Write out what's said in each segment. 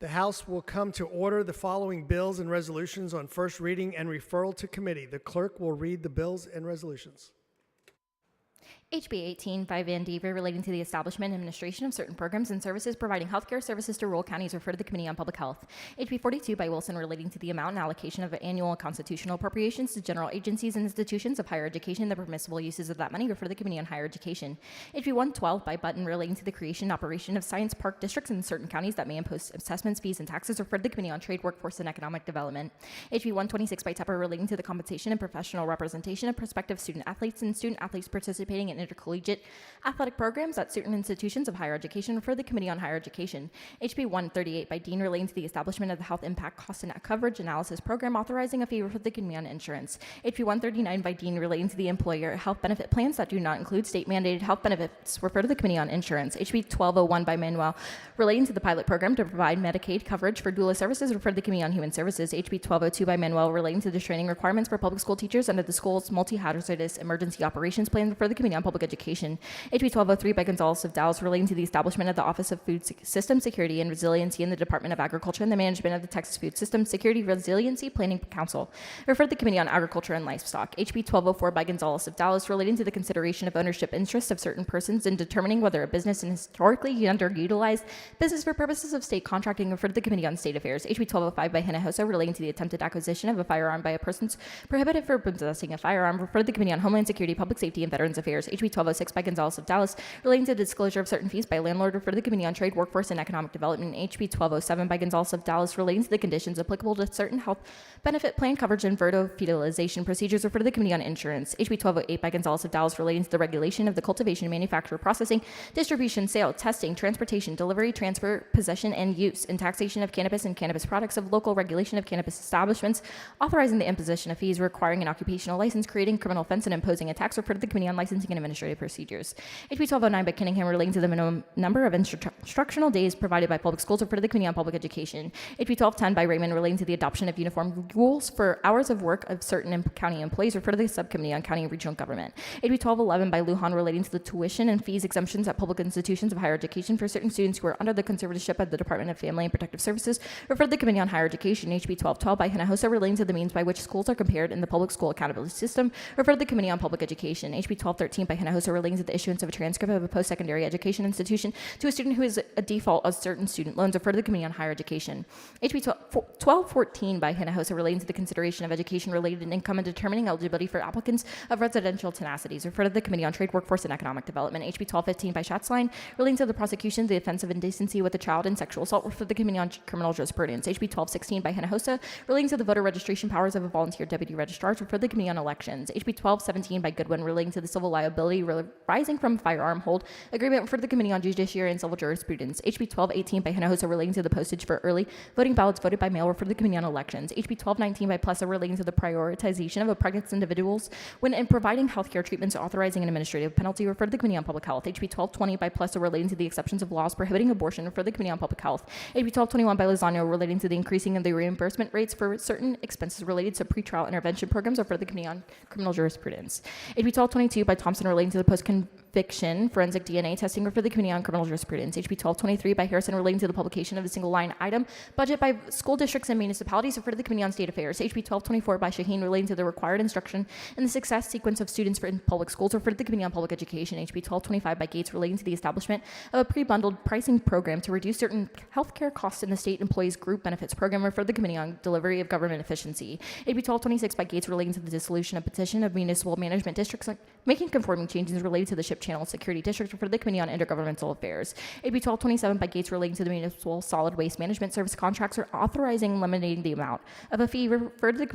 The House will come to order. The following bills and resolutions on first reading and referral to committee. The clerk will read the bills and resolutions. HB 18 by Van Dever relating to the establishment and administration of certain programs and services providing healthcare services to rural counties referred to the Committee on Public Health. HB 42 by Wilson relating to the amount and allocation of annual constitutional appropriations to general agencies and institutions of higher education, the permissible uses of that money referred to the Committee on Higher Education. HB 112 by Button relating to the creation and operation of science park districts in certain counties that may impose assessments, fees, and taxes referred to the Committee on Trade, Workforce, and Economic Development. HB 126 by Tepper relating to the compensation and professional representation of prospective student athletes and student athletes participating in intercollegiate athletic programs at certain institutions of higher education refer to the Committee on Higher Education. HB 138 by Dean relating to the establishment of the Health Impact Cost and Coverage Analysis Program authorizing a fee for the Committee on Insurance. HB 139 by Dean relating to the employer health benefit plans that do not include state-mandated health benefits refer to the Committee on Insurance. HB 1201 by Manuel relating to the pilot program to provide Medicaid coverage for doula services refer to the Committee on Human Services. HB 1202 by Manuel relating to the training requirements for public school teachers under the school's multi-hazardous emergency operations plan refer to the Committee on Public Education. HB 1203 by Gonzalez of Dallas relating to the establishment of the Office of Food System Security and Resiliency in the Department of Agriculture and the management of the Texas Food System Security Resiliency Planning Council refer to the Committee on Agriculture and Livestock. HB 1204 by Gonzalez of Dallas relating to the consideration of ownership interests of certain persons in determining whether a business is historically underutilized business for purposes of state contracting refer to the Committee on State Affairs. HB 1205 by Hinojosa relating to the attempted acquisition of a firearm by a person prohibited for possessing a firearm refer to the Committee on Homeland Security, Public Safety, and Veterans Affairs. HB 1206 by Gonzalez of Dallas relating to the disclosure of certain fees by landlord refer to the Committee on Trade, Workforce, and Economic Development. HB 1207 by Gonzalez of Dallas relating to the conditions applicable to certain health benefit plan coverage and fertilization procedures refer to the Committee on Insurance. HB 1208 by Gonzalez of Dallas relating to the regulation of the cultivation, manufacture, processing, distribution, sale, testing, transportation, delivery, transfer, possession, and use, and taxation of cannabis and cannabis products, of local regulation of cannabis establishments, authorizing the imposition of fees, requiring an occupational license, creating criminal offense, and imposing a tax refer to the Committee on Licensing and Administrative Procedures. HB 1209 by Cunningham relating to the minimum number of instructional days provided by public schools refer to the Committee on Public Education. HB 1210 by Raymond relating to the adoption of uniform rules for hours of work of certain county employees refer to the Subcommittee on County and Regional Government. HB 1211 by Lujan relating to the tuition and fees exemptions at public institutions of higher education for certain students who are under the conservatorship of the Department of Family and Protective Services refer to the Committee on Higher Education. HB 1212 by Hinojosa relating to the means by which schools are compared in the public school accountability system refer to the Committee on Public Education. HB 1213 by Hinojosa relating to the issuance of a transcript of a post-secondary education institution to a student who is a default of certain student loans refer to the Committee on Higher Education. HB 1214 by Hinojosa relating to the consideration of education-related income and determining eligibility for applicants of residential tenacities refer to the Committee on Trade, Workforce, and Economic Development. HB 1215 by Schatzline relating to the prosecution of the offense of indecency with a child and sexual assault refer to the Committee on Criminal Jurisprudence. HB 1216 by Hinojosa relating to the voter registration powers of a volunteer deputy registrar refer to the Committee on Elections. HB 1217 by Goodwin relating to the civil liability arising from firearm hold agreement for the Committee on Judiciary and Civil Jurisprudence. HB 1218 by Hinojosa relating to the postage for early voting ballots voted by mail for the Committee on Elections. HB 1219 by Plessa relating to the prioritization of pregnant individuals when in providing healthcare treatments authorizing an administrative penalty refer to the Committee on Public Health. HB 1220 by Plessa relating to the exceptions of laws prohibiting abortion refer to the Committee on Public Health. HB 1221 by Lozano relating to the increasing of the reimbursement rates for certain expenses related to pretrial intervention programs refer to the Committee on Criminal Jurisprudence. HB 1222 by Thompson relating to the post-conviction forensic DNA testing refer to the Committee on Criminal Jurisprudence. HB 1223 by Harrison relating to the publication of a single line item budget by school districts and municipalities refer to the Committee on State Affairs. HB 1224 by Shaheen relating to the required instruction in the success sequence of students in public schools refer to the Committee on Public Education. HB 1225 by Gates relating to the establishment of a pre-bundled pricing program to reduce certain healthcare costs in the state employees group benefits program refer to the Committee on Delivery of Government Efficiency. HB 1226 by Gates relating to the dissolution of petition of municipal management districts making conforming changes related to the Ship Channel Security District refer to the Committee on Intergovernmental Affairs. HB 1227 by Gates relating to the municipal solid waste management service contracts or authorizing eliminating the amount of a fee refer to the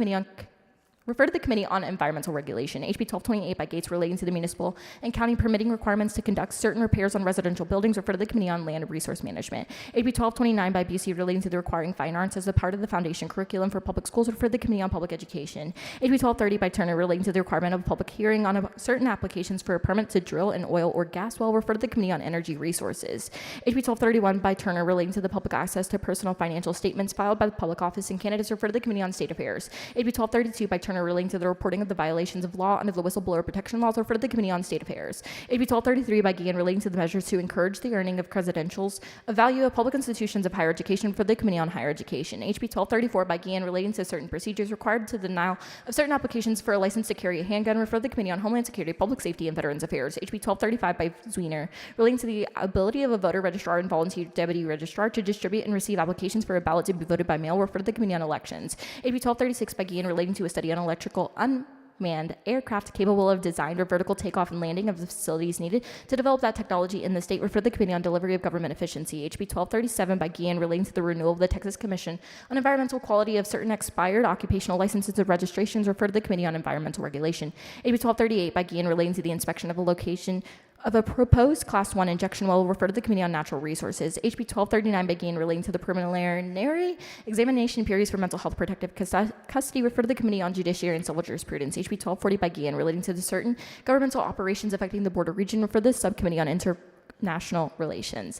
Committee on Environmental Regulation. HB 1228 by Gates relating to the municipal and county permitting requirements to conduct certain repairs on residential buildings refer to the Committee on Land and Resource Management. HB 1229 by Busey relating to the requiring fine arts as a part of the foundation curriculum for public schools refer to the Committee on Public Education. HB 1230 by Turner relating to the requirement of a public hearing on certain applications for a permit to drill an oil or gas well refer to the Committee on Energy Resources. HB 1231 by Turner relating to the public access to personal financial statements filed by the public office and candidates refer to the Committee on State Affairs. HB 1232 by Turner Turner relating to the reporting of the violations of law under the whistleblower protection laws referred to the Committee on State Affairs. HB 1233 by Guillen relating to the measures to encourage the earning of credentials of value of public institutions of higher education for the Committee on Higher Education. HB 1234 by Guillen relating to certain procedures required to the denial of certain applications for a license to carry a handgun referred to the Committee on Homeland Security, Public Safety, and Veterans Affairs. HB 1235 by Zwiener relating to the ability of a voter registrar and volunteer deputy registrar to distribute and receive applications for a ballot to be voted by mail referred to the Committee on Elections. HB 1236 by Guillen relating to a study on electrical unmanned aircraft capable of design or vertical takeoff and landing of the facilities needed to develop that technology in the state referred to the Committee on Delivery of Government Efficiency. HB 1237 by Guillen relating to the renewal of the Texas Commission on Environmental Quality of certain expired occupational licenses and registrations referred to the Committee on Environmental Regulation. HB 1238 by Guillen relating to the inspection of a location of a proposed Class 1 injection well referred to the Committee on Natural Resources. HB 1239 by Guillen relating to the preliminary examination periods for mental health protective custody referred to the Committee on Judiciary and Civil Jurisprudence. HB 1240 by Guillen relating to the certain governmental operations affecting the border region referred to the Subcommittee on International Relations.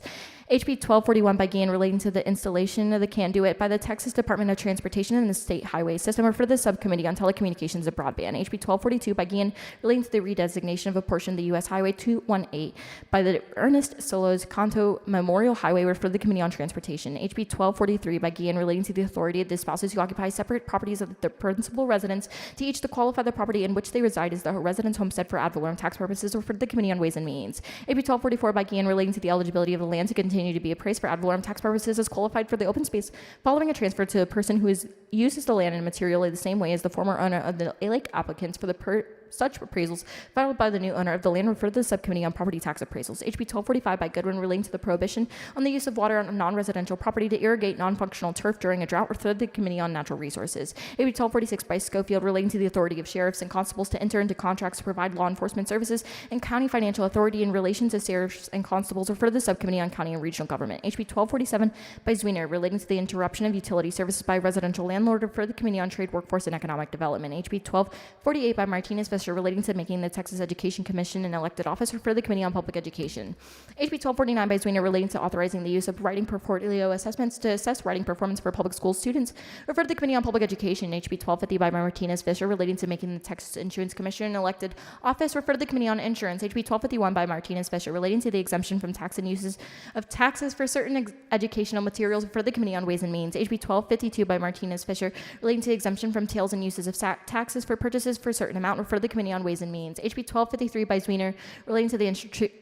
HB 1241 by Guillen relating to the installation of the conduit by the Texas Department of Transportation in the state highway system or for the Subcommittee on Telecommunications and Broadband. HB 1242 by Guillen relating to the redesignation of a portion of the U.S. Highway 218 by the Ernest Solos Canto Memorial Highway referred to the Committee on Transportation. HB 1243 by Guillen relating to the authority of the spouses who occupy separate properties of the principal residence to each to qualify the property in which they reside as the residence homestead for ad valorem tax purposes referred to the Committee on Ways and Means. HB 1244 by Guillen relating to the eligibility of the land to continue to be appraised for ad valorem tax purposes as qualified for the open space following a transfer to a person who uses the land in materially the same way as the former owner of the ALAC applicants for the such appraisals filed by the new owner of the land referred to the Subcommittee on Property Tax Appraisals. HB 1245 by Goodwin relating to the prohibition on the use of water on non-residential property to irrigate non-functional turf during a drought referred to the Committee on Natural Resources. HB 1246 by Schofield relating to the authority of sheriffs and constables to enter into contracts to provide law enforcement services and county financial authority in relation to sheriffs and constables referred to the Subcommittee on County and Regional Government. HB 1247 by Zwiener relating to the interruption of utility services by a residential landlord referred to the Committee on Trade, Workforce, and Economic Development. HB 1248 by Martinez Fisher relating to making the Texas Education Commission an elected office referred to the Committee on Public Education. HB 1249 by Zwiener relating to authorizing the use of writing portfolio assessments to assess writing performance for public school students referred to the Committee on Public Education. HB 1250 by Martinez Fisher relating to making the Texas Insurance Commission an elected office referred to the Committee on Insurance. HB 1251 by Martinez Fisher relating to the exemption from tax and uses of taxes for certain educational materials referred to the Committee on Ways and Means. HB 1252 by Martinez Fisher relating to the exemption from tails and uses of taxes for purchases for a certain amount referred to the Committee on Ways and Means. HB 1253 by Zwiener relating to the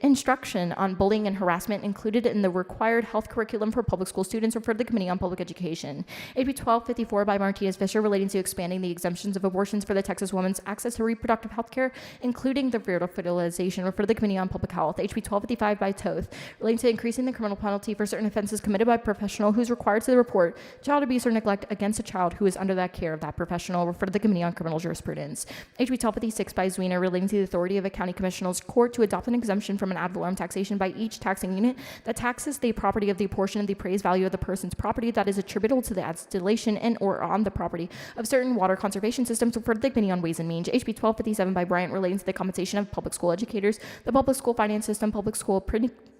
instruction on bullying and harassment included in the required health curriculum for public school students referred to the Committee on Public Education. HB 1254 by Martinez Fisher relating to expanding the exemptions of abortions for the Texas woman's access to reproductive health care, including the fertilization referred to the Committee on Public Health. HB 1255 by Toth relating to increasing the criminal penalty for certain offenses committed by a professional who is required to report child abuse or neglect against a child who is under that care of that professional referred to the Committee on Criminal Jurisprudence. HB 1256 by Zwiener relating to the authority of a county commissioner's court to adopt an exemption from an ad valorem taxation by each taxing unit that taxes the property of the portion of the appraised value of the person's property that is attributable to the installation and or on the property of certain water conservation systems referred to the Committee on Ways and Means. HB 1257 by Bryant relating to the compensation of public school educators, the public school finance system, public school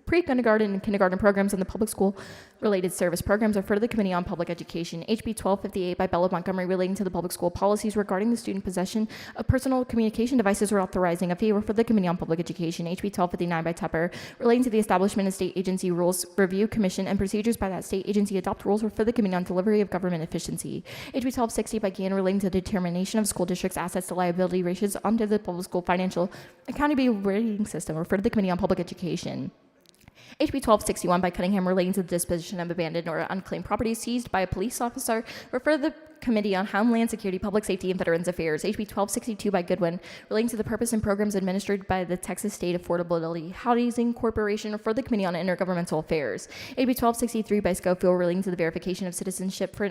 pre-kindergarten and kindergarten programs, and the public school related service programs referred to the Committee on Public Education. HB 1258 by Bella Montgomery relating to the public school policies regarding the student possession of personal communication devices or authorizing a fee referred to the Committee on Public Education. HB 1259 by Tepper relating to the establishment of state agency rules review commission and procedures by that state agency adopt rules referred to the Committee on Delivery of Government Efficiency. HB 1260 by Guillen relating to the determination of school districts' assets to liability ratios under the public school financial accountability rating system referred to the Committee on Public Education. HB 1261 by Cunningham relating to the disposition of abandoned or unclaimed property seized by a police officer referred to the Committee on Homeland Security, Public Safety, and Veterans Affairs. HB 1262 by Goodwin relating to the purpose and programs administered by the Texas State Affordability Housing Corporation for the Committee on Intergovernmental Affairs. HB 1263 by Schofield relating to the verification of citizenship for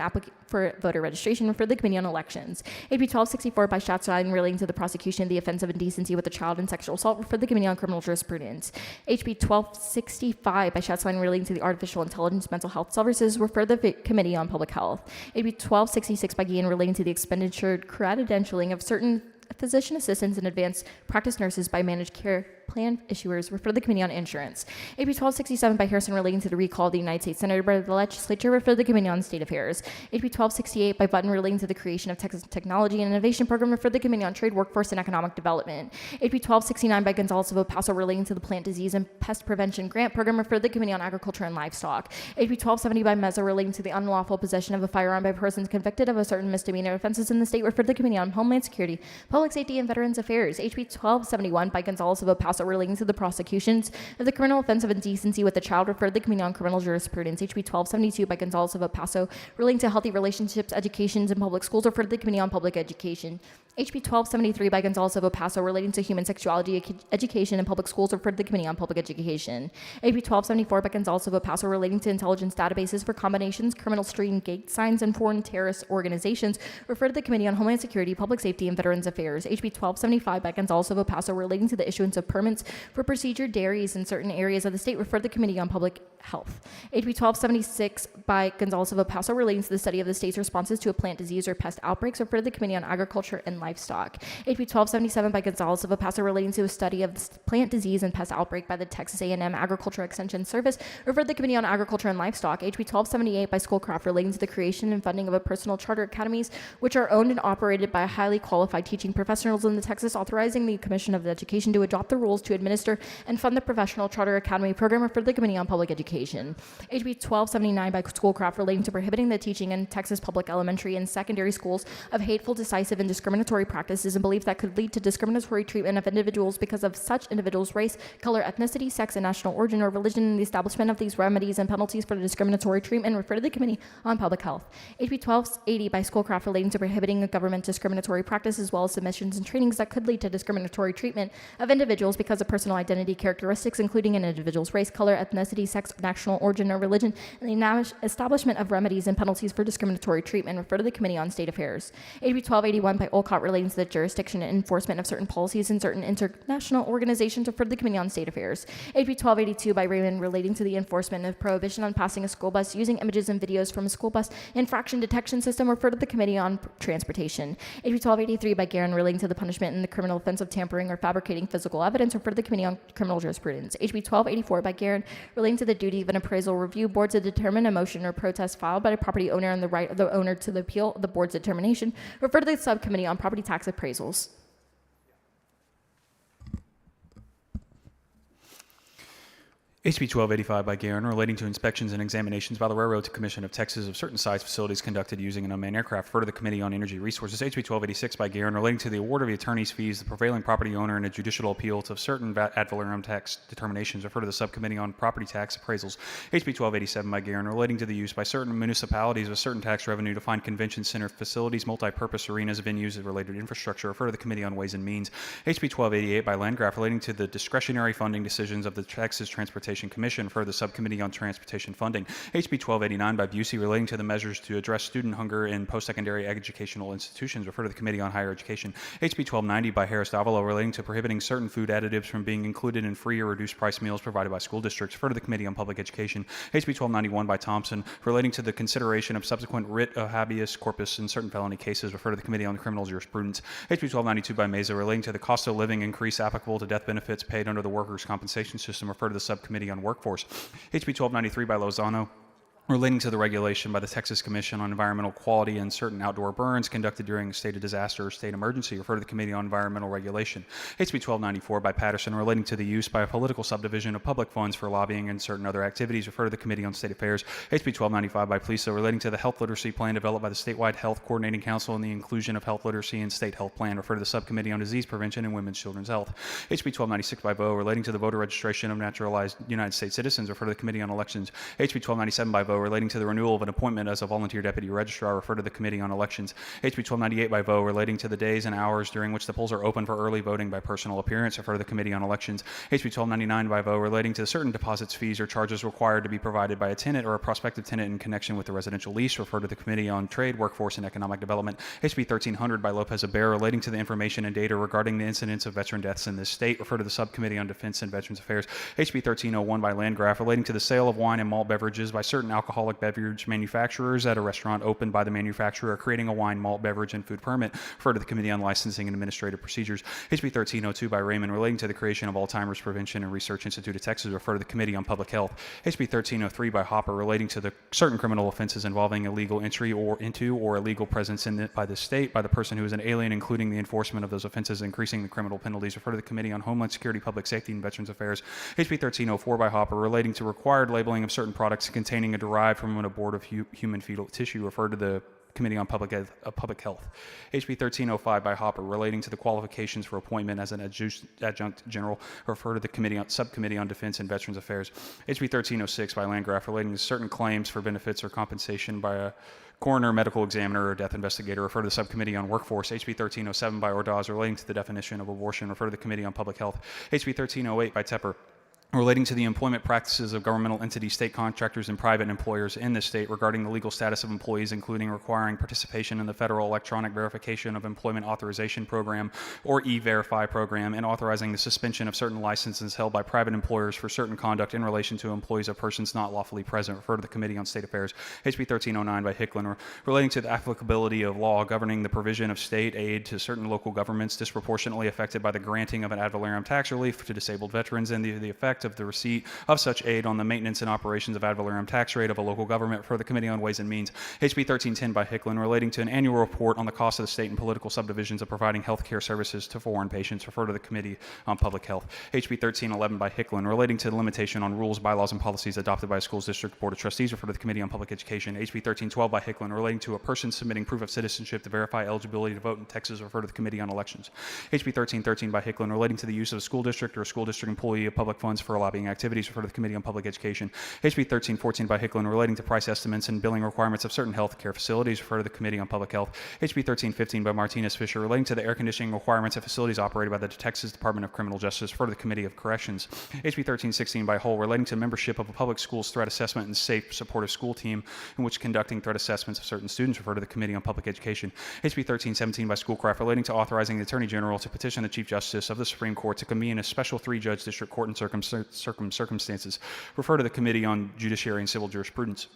voter registration for the Committee on Elections. HB 1264 by Schatzstein relating to the prosecution of the offense of indecency with a child and sexual assault for the Committee on Criminal Jurisprudence. HB 1265 by Schatzstein relating to the artificial intelligence mental health services for the Committee on Public Health. HB 1266 by Guillen relating to the expenditure credentialing of certain physician assistants and advanced practice nurses by managed care plan issuers, refer to the Committee on Insurance. HB 1267 by Harrison relating to the recall of the United States Senator by the legislature, refer to the Committee on State Affairs. HB 1268 by Button relating to the creation of Texas Technology and Innovation Program, refer to the Committee on Trade, Workforce, and Economic Development. HB 1269 by Gonzalez of El Paso relating to the Plant Disease and Pest Prevention Grant Program, refer to the Committee on Agriculture and Livestock. HB 1270 by Meza relating to the unlawful possession of a firearm by persons convicted of a certain misdemeanor offenses in the state, refer to the Committee on Homeland Security, Public Safety, and Veterans Affairs. HB 1271 by Gonzalez of El Paso relating to the prosecutions of the criminal offense of indecency with a child, refer to the Committee on Criminal Jurisprudence. HB 1272 by Gonzalez of El Paso relating to healthy relationships, educations, and public schools, refer to the Committee on Public Education. HB 1273 by Gonzalez of El Paso relating to human sexuality, education, and public schools, refer to the Committee on Public Education. HB 1274 by Gonzalez of El Paso relating to intelligence databases for combinations, criminal stream gate signs, and foreign terrorist organizations, refer to the Committee on Homeland Security, Public Safety, and Veterans Affairs. HB 1275 by Gonzalez of El Paso relating to the issuance of permits for procedure dairies in certain areas of the state, refer to the Committee on Public Health. HB 1276 by Gonzalez of El Paso relating to the study of the state's responses to a plant disease or pest outbreaks, refer to the Committee on Agriculture and Livestock. HB 1277 by Gonzalez of El Paso relating to a study of the plant disease and pest outbreak by the Texas A&M Agriculture Extension Service, refer to the Committee on Agriculture and Livestock. HB 1278 by Schoolcraft relating to the creation and funding of a personal charter academies which are owned and operated by highly qualified teaching professionals in the Texas, authorizing the Commission of Education to adopt the rules to administer and fund the professional charter academy program, refer to the Committee on Public Education. HB 1279 by Schoolcraft relating to prohibiting the teaching in Texas public elementary and secondary schools of hateful, decisive, and discriminatory practices and beliefs that could lead to discriminatory treatment of individuals because of such individuals' race, color, ethnicity, sex, and national origin or religion, and the establishment of these remedies and penalties for the discriminatory treatment, refer to the Committee on Public Health. HB 1280 by Schoolcraft relating to prohibiting government discriminatory practices as well as submissions and trainings that could lead to discriminatory treatment of individuals because of personal identity characteristics, including an individual's race, color, ethnicity, sex, national origin, or religion, and the establishment of remedies and penalties for discriminatory treatment, refer to the Committee on State Affairs. HB 1281 by Olcott relating to the jurisdiction and enforcement of certain policies in certain international organizations, refer to the Committee on State Affairs. HB 1282 by Raymond relating to the enforcement of prohibition on passing a school bus using images and videos from a school bus infraction detection system, refer to the Committee on Transportation. HB 1283 by Guerin relating to the punishment in the criminal offense of tampering or fabricating physical evidence, refer to the Committee on Criminal Jurisprudence. HB 1284 by Guerin relating to the duty of an appraisal review board to determine a motion or protest filed by a property owner and the right of the owner to the appeal of the board's determination, refer to the Subcommittee on Property Tax Appraisals. HB 1285 by Guerin relating to inspections and examinations by the Railroad Commission of Texas of certain sites facilities conducted using an unmanned aircraft, refer to the Committee on Energy Resources. HB 1286 by Guerin relating to the award of the attorney's fees, the prevailing property owner, and a judicial appeal to certain ad valorem tax determinations, refer to the Subcommittee on Property Tax Appraisals. HB 1287 by Guerin relating to the use by certain municipalities of certain tax revenue to fund convention center facilities, multi-purpose arenas, venues, and related infrastructure, refer to the Committee on Ways and Means. HB 1288 by Landgraf relating to the discretionary funding decisions of the Texas Transportation Commission, for the Subcommittee on Transportation Funding. HB 1289 by Busey relating to the measures to address student hunger in post-secondary educational institutions, refer to the Committee on Higher Education. HB 1290 by Harris Davila relating to prohibiting certain food additives from being included in free or reduced price meals provided by school districts, refer to the Committee on Public Education. HB 1291 by Thompson relating to the consideration of subsequent writ of habeas corpus in certain felony cases, refer to the Committee on Criminal Jurisprudence. HB 1292 by Meza relating to the cost of living increase applicable to death benefits paid under the workers' compensation system, refer to the Subcommittee on Workforce. HB 1293 by Lozano relating to the regulation by the Texas Commission on Environmental Quality and certain outdoor burns conducted during a state of disaster or state emergency, refer to the Committee on Environmental Regulation. HB 1294 by Patterson relating to the use by a political subdivision of public funds for lobbying and certain other activities, refer to the Committee on State Affairs. HB 1295 by Plisa relating to the health literacy plan developed by the Statewide Health Coordinating Council and the inclusion of health literacy in state health plan, refer to the Subcommittee on Disease Prevention and Women's Children's Health. HB 1296 by Vo relating to the voter registration of naturalized United States citizens, refer to the Committee on Elections. HB 1297 by Vo relating to the renewal of an appointment as a volunteer deputy registrar, refer to the Committee on Elections. HB 1298 by Vo relating to the days and hours during which the polls are open for early voting by personal appearance, refer to the Committee on Elections. HB 1299 by Vo relating to certain deposits, fees, or charges required to be provided by a tenant or a prospective tenant in connection with the residential lease, refer to the Committee on Trade, Workforce, and Economic Development. HB 1300 by Lopez Abera relating to the information and data regarding the incidence of veteran deaths in this state, refer to the Subcommittee on Defense and Veterans Affairs. HB 1301 by Landgraf relating to the sale of wine and malt beverages by certain alcohol alcoholic beverage manufacturers at a restaurant opened by the manufacturer creating a wine, malt, beverage, and food permit. Referred to the Committee on Licensing and Administrative Procedures. HB 1302 by Raymond relating to the creation of Alzheimer's Prevention and Research Institute of Texas. Referred to the Committee on Public Health. HB 1303 by Hopper relating to the certain criminal offenses involving illegal entry or into or illegal presence in by the state by the person who is an alien, including the enforcement of those offenses, increasing the criminal penalties. Referred to the Committee on Homeland Security, Public Safety, and Veterans Affairs. HB 1304 by Hopper relating to required labeling of certain products containing a derived from an abortive human fetal tissue. Referred to the Committee on Public Health. HB 1305 by Hopper relating to the qualifications for appointment as an adjunct general. Refer to the Subcommittee on Defense and Veterans Affairs. HB 1306 by Landgraf relating to certain claims for benefits or compensation by a coroner, medical examiner, or death investigator. Refer to the Subcommittee on Workforce. HB 1307 by Ordaz relating to the definition of abortion. Refer to the Committee on Public Health. HB 1308 by Tepper relating to the employment practices of governmental entities, state contractors, and private employers in the state regarding the legal status of employees, including requiring participation in the Federal Electronic Verification of Employment Authorization Program, or E-Verify program, and authorizing the suspension of certain licenses held by private employers for certain conduct in relation to employees of persons not lawfully present. Refer to the Committee on State Affairs. HB 1309 by Hicklin, relating to the applicability of law governing the provision of state aid to certain local governments disproportionately affected by the granting of an ad valorem tax relief to disabled veterans, and the effect of the receipt of such aid on the maintenance and operations of ad valorem tax rate of a local government. For the Committee on Ways and Means. HB 1310 by Hicklin relating to an annual report on the cost of the state and political subdivisions of providing health care services to foreign patients. Refer to the Committee on Public Health. HB 1311 by Hicklin relating to the limitation on rules, bylaws, and policies adopted by a school's district board of trustees. Refer to the Committee on Public Education. HB 1312 by Hicklin relating to a person submitting proof of citizenship to verify eligibility to vote in Texas. Refer to the Committee on Elections. HB 1313 by Hicklin relating to the use of a school district or a school district employee of public funds for lobbying activities. Refer to the Committee on Public Education. HB 1314 by Hicklin relating to price estimates and billing requirements of certain health care facilities. Refer to the Committee on Public Health. HB 1315 by Martinez Fisher relating to the air conditioning requirements of facilities operated by the Texas Department of Criminal Justice. Refer to the Committee of Corrections. HB 1316 by Hull relating to membership of a public school's threat assessment and safe supportive school team in which conducting threat assessments of certain students. Refer to the Committee on Public Education. HB 1317 by Schoolcraft relating to authorizing the Attorney General to petition the Chief Justice of the Supreme Court to convene a special 3-judge district court in circumstances. Refer to the Committee on Judiciary and Civil Jurisprudence.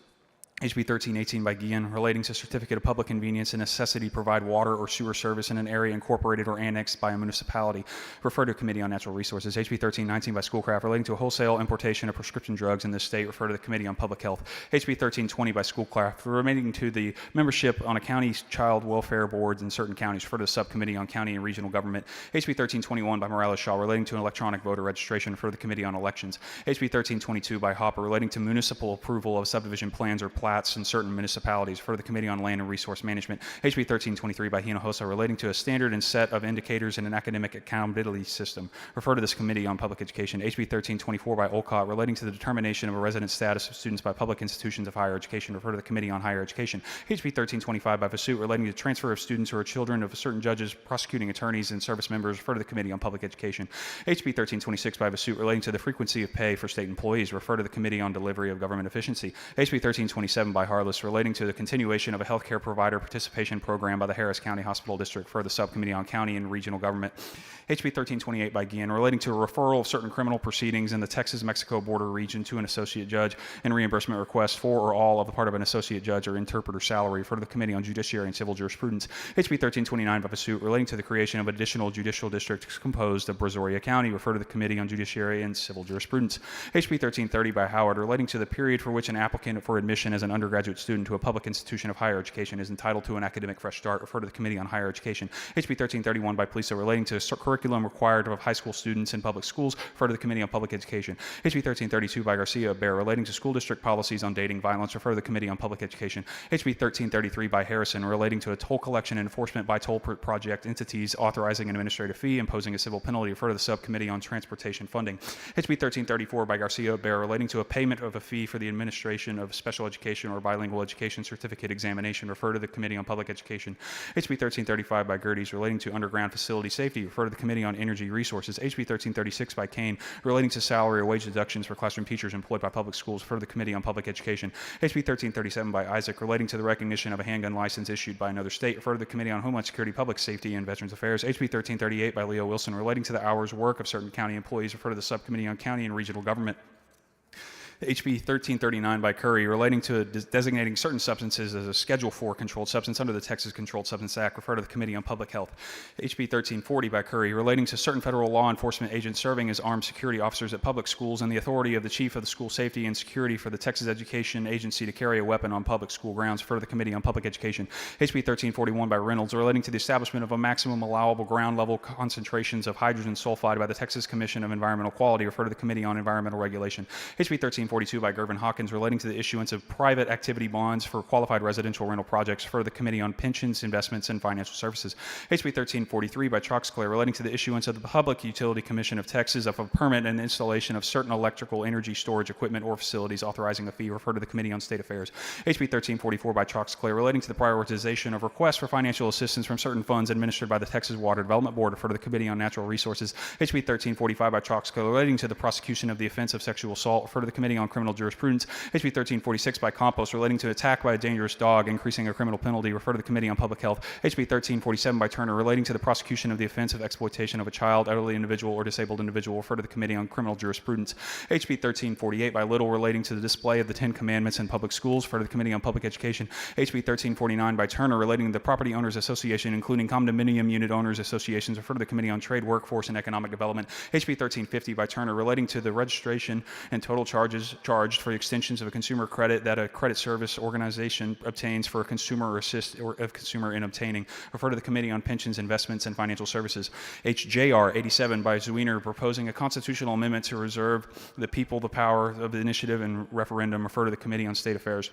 HB 1318 by Guillen relating to certificate of public convenience and necessity to provide water or sewer service in an area incorporated or annexed by a municipality. Refer to Committee on Natural Resources. HB 1319 by Schoolcraft relating to a wholesale importation of prescription drugs in this state. Refer to the Committee on Public Health. HB 1320 by Schoolcraft relating to the membership on a county's child welfare boards in certain counties. Refer to the Subcommittee on County and Regional Government. HB 1321 by Morales Shaw relating to an electronic voter registration. Refer to the Committee on Elections. HB 1322 by Hopper relating to municipal approval of subdivision plans or plats in certain municipalities. For the Committee on Land and Resource Management. HB 1323 by Hinojosa relating to a standard and set of indicators in an academic accountability system. Refer to this Committee on Public Education. HB 1324 by Olcott relating to the determination of a resident status of students by public institutions of higher education. Refer to the Committee on Higher Education. HB 1325 by Vasut relating to transfer of students who are children of certain judges, prosecuting attorneys, and service members. Refer to the Committee on Public Education. HB 1326 by Vasut relating to the frequency of pay for state employees. Refer to the Committee on Delivery of Government Efficiency. HB 1327 by Harless relating to the continuation of a healthcare provider participation program by the Harris County Hospital District. For the Subcommittee on County and Regional Government. HB 1328 by Guillen relating to a referral of certain criminal proceedings in the Texas-Mexico border region to an associate judge and reimbursement requests for or all of the part of an associate judge or interpreter salary. For the Committee on Judiciary and Civil Jurisprudence. HB 1329 by Vasut relating to the creation of additional judicial districts composed of Brazoria County. Refer to the Committee on Judiciary and Civil Jurisprudence. HB 1330 by Howard relating to the period for which an applicant for admission as an undergraduate student to a public institution of higher education is entitled to an academic fresh start. Refer to the Committee on Higher Education. HB 1331 by Poliso relating to curriculum required of high school students in public schools. Refer to the Committee on Public Education. HB 1332 by Garcia Bear relating to school district policies on dating violence. Refer to the Committee on Public Education. HB 1333 by Harrison relating to a toll collection and enforcement by toll project entities authorizing an administrative fee, imposing a civil penalty. Refer to the Subcommittee on Transportation Funding. HB 1334 by Garcia Bear relating to a payment of a fee for the administration of special education or bilingual education certificate examination. Refer to the Committee on Public Education. HB 1335 by Gerdes relating to underground facility safety. Refer to the Committee on Energy Resources. HB 1336 by Kane relating to salary or wage deductions for classroom teachers employed by public schools. Refer to the Committee on Public Education. HB 1337 by Isaac relating to the recognition of a handgun license issued by another state. Refer to the Committee on Homeland Security, Public Safety, and Veterans Affairs. HB 1338 by Leo Wilson relating to the hours work of certain county employees. Refer to the Subcommittee on County and Regional Government. HB 1339 by Curry relating to designating certain substances as a Schedule 4 controlled substance under the Texas Controlled Substance Act, refer to the Committee on Public Health. HB 1340 by Curry relating to certain federal law enforcement agents serving as armed security officers at public schools and the authority of the Chief of the School Safety and Security for the Texas Education Agency to carry a weapon on public school grounds, refer to the Committee on Public Education. HB 1341 by Reynolds relating to the establishment of a maximum allowable ground level concentrations of hydrogen sulfide by the Texas Commission of Environmental Quality, refer to the Committee on Environmental Regulation. HB 1342 by Gervin Hawkins relating to the issuance of private activity bonds for qualified residential rental projects for the Committee on Pensions, Investments, and Financial Services. HB 1343 by Troxclair relating to the issuance of the Public Utility Commission of Texas of a permit and installation of certain electrical energy storage equipment or facilities authorizing a fee, refer to the Committee on State Affairs. HB 1344 by Troxclair relating to the prioritization of requests for financial assistance from certain funds administered by the Texas Water Development Board, refer to the Committee on Natural Resources. HB 1345 by Troxclair relating to the prosecution of the offense of sexual assault, refer to the Committee on Criminal Jurisprudence. HB 1346 by Campos relating to attack by a dangerous dog, increasing a criminal penalty, refer to the Committee on Public Health. HB 1347 by Turner relating to the prosecution of the offense of exploitation of a child, elderly individual, or disabled individual, refer to the Committee on Criminal Jurisprudence. HB 1348 by Little relating to the display of the Ten Commandments in public schools, refer to the Committee on Public Education. HB 1349 by Turner relating to the Property Owners Association, including condominium unit owners associations, refer to the Committee on Trade, Workforce, and Economic Development. HB 1350 by Turner relating to the registration and total charges charged for extensions of a consumer credit that a credit service organization obtains for a consumer or assist or a consumer in obtaining, refer to the Committee on Pensions, Investments, and Financial Services. HJR 87 by Zwiener proposing a constitutional amendment to reserve the people the power of the initiative and referendum, refer to the Committee on State Affairs.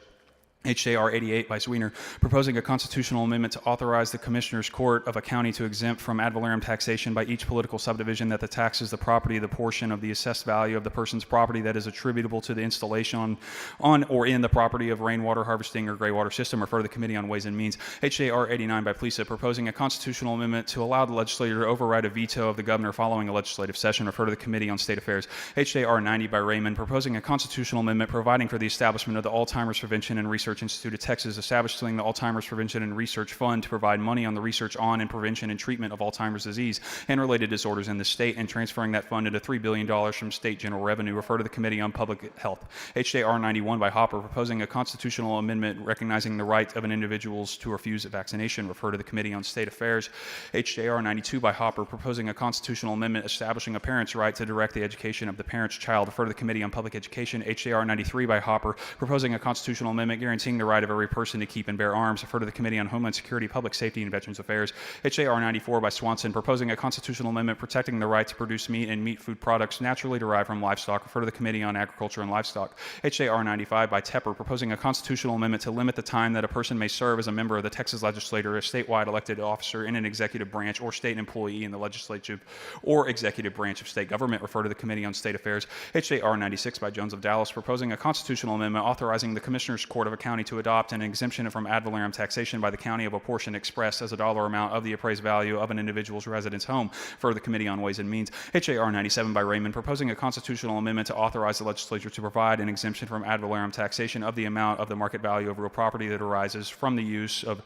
HJR 88 by Zwiener, proposing a constitutional amendment to authorize the Commissioner's Court of a county to exempt from ad valorem taxation by each political subdivision that the taxes the property the portion of the assessed value of the person's property that is attributable to the installation on or in the property of rainwater harvesting or gray water system, refer to the Committee on Ways and Means. HJR 89 by Plisa, proposing a constitutional amendment to allow the legislature to override a veto of the governor following a legislative session, refer to the Committee on State Affairs. HJR 90 by Raymond, proposing a constitutional amendment providing for the establishment of the Alzheimer's Prevention and Research Institute of Texas, establishing the Alzheimer's Prevention and Research Fund to provide money on the research on and prevention and treatment of Alzheimer's disease and related disorders in the state, and transferring that fund into $3 billion from state general revenue, refer to the Committee on Public Health. HJR 91 by Hopper, proposing a constitutional amendment recognizing the right of an individual to refuse a vaccination, refer to the Committee on State Affairs. HJR 92 by Hopper, proposing a constitutional amendment establishing a parent's right to direct the education of the parent's child, refer to the Committee on Public Education. HJR 93 by Hopper, proposing a constitutional amendment guaranteeing the right of every person to keep and bear arms, refer to the Committee on Homeland Security, Public Safety, and Veterans Affairs. HJR 94 by Swanson, proposing a constitutional amendment protecting the right to produce meat and meat food products naturally derived from livestock, refer to the Committee on Agriculture and Livestock. HJR 95 by Tepper, proposing a constitutional amendment to limit the time that a person may serve as a member of the Texas legislature, a statewide elected officer in an executive branch, or state employee in the legislative or executive branch of state government, refer to the Committee on State Affairs. HJR 96 by Jones of Dallas, proposing a constitutional amendment authorizing the Commissioner's Court of a county to adopt an exemption from ad valorem taxation by the county of a portion expressed as a dollar amount of the appraised value of an individual's residence home, for the Committee on Ways and Means. HJR 97 by Raymond, proposing a constitutional amendment to authorize the legislature to provide an exemption from ad valorem taxation of the amount of the market value of real property that arises from the use of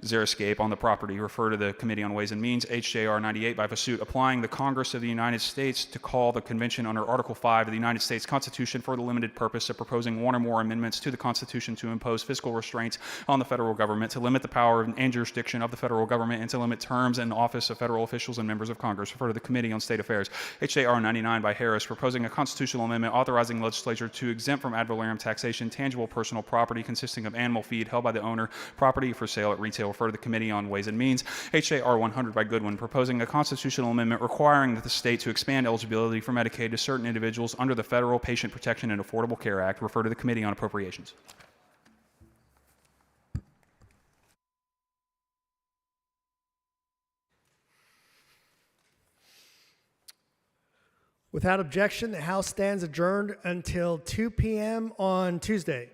xeriscape on the property, refer to the Committee on Ways and Means. HJR 98 by Vasut, applying the Congress of the United States to call the convention under Article 5 of the United States Constitution for the limited purpose of proposing one or more amendments to the Constitution to impose fiscal restraints on the federal government, to limit the power and jurisdiction of the federal government, and to limit terms and office of federal officials and members of Congress, refer to the Committee on State Affairs. HJR 99 by Harris, proposing a constitutional amendment authorizing the legislature to exempt from ad valorem taxation tangible personal property consisting of animal feed held by the owner, property for sale at retail, refer to the Committee on Ways and Means. HJR 100 by Goodwin, proposing a constitutional amendment requiring the state to expand eligibility for Medicaid to certain individuals under the Federal Patient Protection and Affordable Care Act, refer to the Committee on Appropriations. Without objection, the House stands adjourned until 2 p.m. on Tuesday.